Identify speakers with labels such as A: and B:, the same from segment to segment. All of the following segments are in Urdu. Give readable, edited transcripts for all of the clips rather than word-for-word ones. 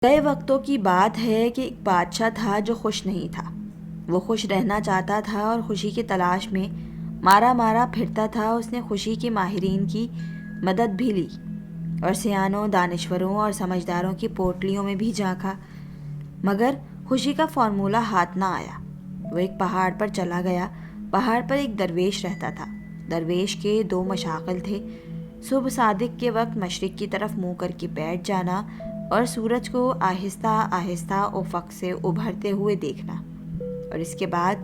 A: کئی وقتوں کی بات ہے کہ ایک بادشاہ تھا جو خوش نہیں تھا۔ وہ خوش رہنا چاہتا تھا اور خوشی کی تلاش میں مارا مارا پھرتا تھا۔ اس نے خوشی کے ماہرین کی مدد بھی لی اور سیانوں، دانشوروں اور سمجھداروں کی پوٹلیوں میں بھی جھانکا، مگر خوشی کا فارمولہ ہاتھ نہ آیا۔ وہ ایک پہاڑ پر چلا گیا۔ پہاڑ پر ایک درویش رہتا تھا۔ درویش کے دو مشاغل تھے: صبح صادق کے وقت مشرق کی طرف منہ کر کے بیٹھ جانا اور سورج کو آہستہ آہستہ افق سے ابھرتے ہوئے دیکھنا، اور اس کے بعد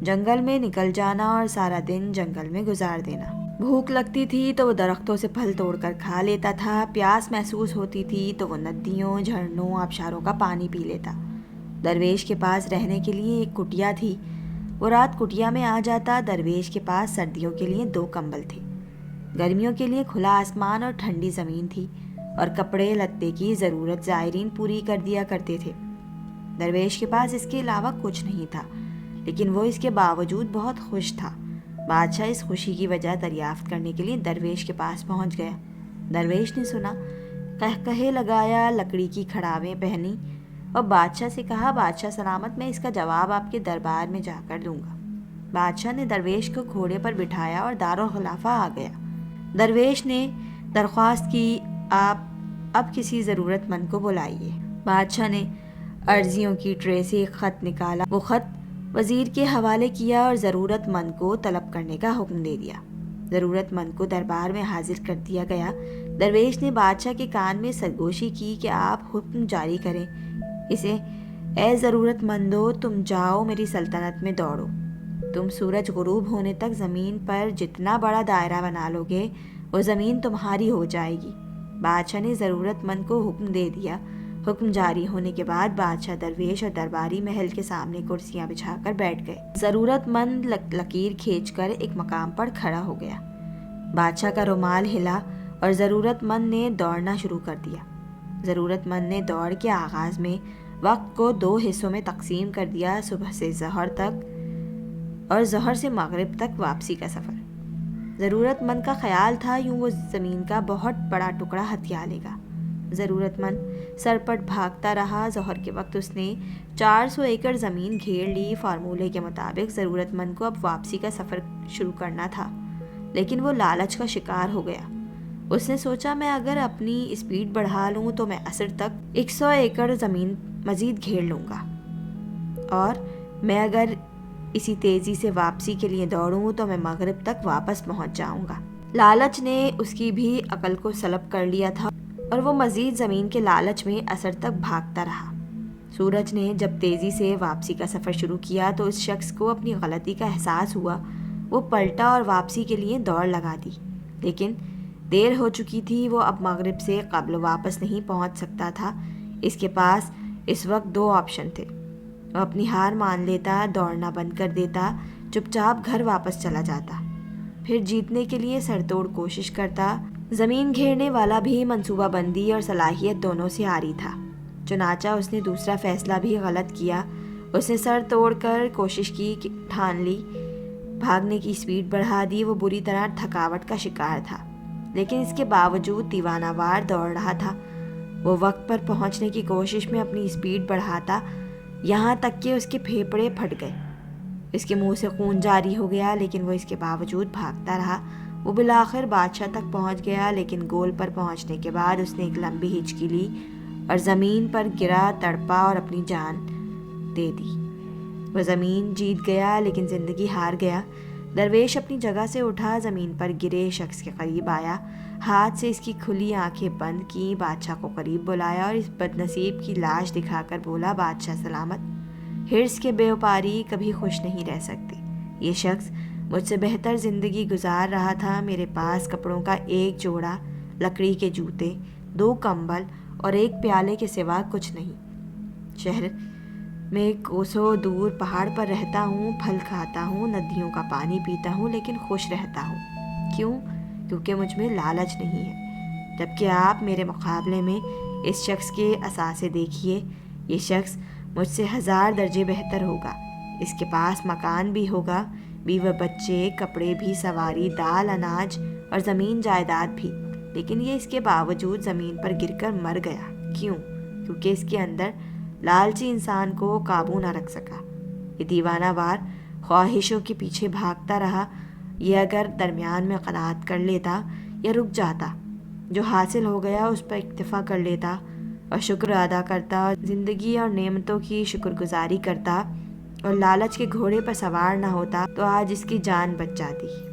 A: جنگل میں نکل جانا اور سارا دن جنگل میں گزار دینا۔ بھوک لگتی تھی تو وہ درختوں سے پھل توڑ کر کھا لیتا تھا۔ پیاس محسوس ہوتی تھی تو وہ ندیوں، جھرنوں، آبشاروں کا پانی پی لیتا۔ درویش کے پاس رہنے کے لیے ایک کٹیا تھی۔ وہ رات کٹیا میں آ جاتا۔ درویش کے پاس سردیوں کے لیے 2 کمبل تھے، گرمیوں کے لیے کھلا آسمان اور ٹھنڈی زمین تھی، اور کپڑے لتے کی ضرورت زائرین پوری کر دیا کرتے تھے۔ درویش کے پاس اس کے علاوہ کچھ نہیں تھا، لیکن وہ اس کے باوجود بہت خوش تھا۔ بادشاہ اس خوشی کی وجہ دریافت کرنے کے لیے درویش کے پاس پہنچ گیا۔ درویش نے سنا، قہقہے لگایا، لکڑی کی کھڑاویں پہنی اور بادشاہ سے کہا: بادشاہ سلامت، میں اس کا جواب آپ کے دربار میں جا کر دوں گا۔ بادشاہ نے درویش کو گھوڑے پر بٹھایا اور دارالخلافہ آ گیا۔ درویش نے درخواست کی: آپ اب کسی ضرورت مند کو بلائیے۔ بادشاہ نے عرضیوں کی ٹرے سے ایک خط نکالا۔ وہ خط وزیر کے حوالے کیا اور ضرورت مند کو طلب کرنے کا حکم دے دیا۔ ضرورت مند کو دربار میں حاضر کر دیا گیا۔ درویش نے بادشاہ کے کان میں سرگوشی کی کہ آپ حکم جاری کریں اسے: اے ضرورت مندو، تم جاؤ، میری سلطنت میں دوڑو۔ تم سورج غروب ہونے تک زمین پر جتنا بڑا دائرہ بنا لو گے، وہ زمین تمہاری ہو جائے گی۔ بادشاہ نے ضرورت مند کو حکم دے دیا۔ حکم جاری ہونے کے بعد بادشاہ درویش اور درباری محل کے سامنے کرسیاں بچھا کر بیٹھ گئے۔ ضرورت مند لکیر کھینچ کر ایک مقام پر کھڑا ہو گیا۔ بادشاہ کا رومال ہلا اور ضرورت مند نے دوڑنا شروع کر دیا۔ ضرورت مند نے دوڑ کے آغاز میں وقت کو 2 حصوں میں تقسیم کر دیا: صبح سے ظہر تک اور ظہر سے مغرب تک واپسی کا سفر۔ ضرورت مند کا خیال تھا یوں وہ زمین کا بہت بڑا ٹکڑا ہتھیا لے گا۔ ضرورت مند سرپٹ بھاگتا رہا۔ ظہر کے وقت اس نے 400 ایکڑ زمین گھیر لی۔ فارمولے کے مطابق ضرورت مند کو اب واپسی کا سفر شروع کرنا تھا، لیکن وہ لالچ کا شکار ہو گیا۔ اس نے سوچا، میں اگر اپنی اسپیڈ بڑھا لوں تو میں عصر تک 100 ایکڑ زمین مزید گھیر لوں گا، اور میں اگر اسی تیزی سے واپسی کے لیے دوڑوں تو میں مغرب تک واپس پہنچ جاؤں گا۔ لالچ نے اس کی بھی عقل کو سلب کر لیا تھا اور وہ مزید زمین کے لالچ میں عصر تک بھاگتا رہا۔ سورج نے جب تیزی سے واپسی کا سفر شروع کیا تو اس شخص کو اپنی غلطی کا احساس ہوا۔ وہ پلٹا اور واپسی کے لیے دوڑ لگا دی، لیکن دیر ہو چکی تھی۔ وہ اب مغرب سے قبل واپس نہیں پہنچ سکتا تھا۔ اس کے پاس اس وقت 2 آپشن تھے: وہ اپنی ہار مان لیتا، دوڑنا بند کر دیتا، چپ چاپ گھر واپس چلا جاتا، پھر جیتنے کے لیے سر توڑ کوشش کرتا۔ زمین گھیرنے والا بھی منصوبہ بندی اور صلاحیت دونوں سے عاری تھا، چنانچہ اس نے دوسرا فیصلہ بھی غلط کیا۔ اس نے سر توڑ کر کوشش کی، ٹھان لی، بھاگنے کی اسپیڈ بڑھا دی۔ وہ بری طرح تھکاوٹ کا شکار تھا، لیکن اس کے باوجود دیوانہ وار دوڑ رہا تھا۔ وہ وقت پر پہنچنے کی کوشش میں اپنی اسپیڈ بڑھاتا، یہاں تک کہ اس کے پھیپھڑے پھٹ گئے، اس کے منہ سے خون جاری ہو گیا، لیکن وہ اس کے باوجود بھاگتا رہا۔ وہ بالآخر بادشاہ تک پہنچ گیا، لیکن گول پر پہنچنے کے بعد اس نے ایک لمبی ہچکی لی اور زمین پر گرا، تڑپا اور اپنی جان دے دی۔ وہ زمین جیت گیا، لیکن زندگی ہار گیا۔ درویش اپنی جگہ سے اٹھا، زمین پر گرے شخص کے قریب آیا، ہاتھ سے اس کی کھلی آنکھیں بند کی، بادشاہ کو قریب بلایا اور اس بد نصیب کی لاش دکھا کر بولا: بادشاہ سلامت، ہرس کے بیوپاری کبھی خوش نہیں رہ سکتے۔ یہ شخص مجھ سے بہتر زندگی گزار رہا تھا۔ میرے پاس کپڑوں کا 1 جوڑا، لکڑی کے جوتے، 2 کمبل اور 1 پیالے کے سوا کچھ نہیں۔ شہر میں کوسوں دور پہاڑ پر رہتا ہوں، پھل کھاتا ہوں، ندیوں کا پانی پیتا ہوں، لیکن خوش رہتا ہوں۔ کیوں؟ کیونکہ مجھ میں لالچ نہیں ہے۔ جبکہ آپ میرے مقابلے میں اس شخص کے اثاثے دیکھیے۔ یہ شخص مجھ سے 1000 درجے بہتر ہوگا۔ اس کے پاس مکان بھی ہوگا، بیوہ بچے، کپڑے بھی، سواری، دال، اناج اور زمین جائیداد بھی، لیکن یہ اس کے باوجود زمین پر گر کر مر گیا۔ کیوں؟ کیونکہ اس کے اندر لالچی انسان کو قابو نہ رکھ سکا۔ یہ دیوانہ وار خواہشوں کے پیچھے بھاگتا رہا۔ یہ اگر درمیان میں قناعت کر لیتا یا رک جاتا، جو حاصل ہو گیا اس پر اکتفا کر لیتا اور شکر ادا کرتا اور زندگی اور نعمتوں کی شکر گزاری کرتا اور لالچ کے گھوڑے پر سوار نہ ہوتا، تو آج اس کی جان بچ جاتی۔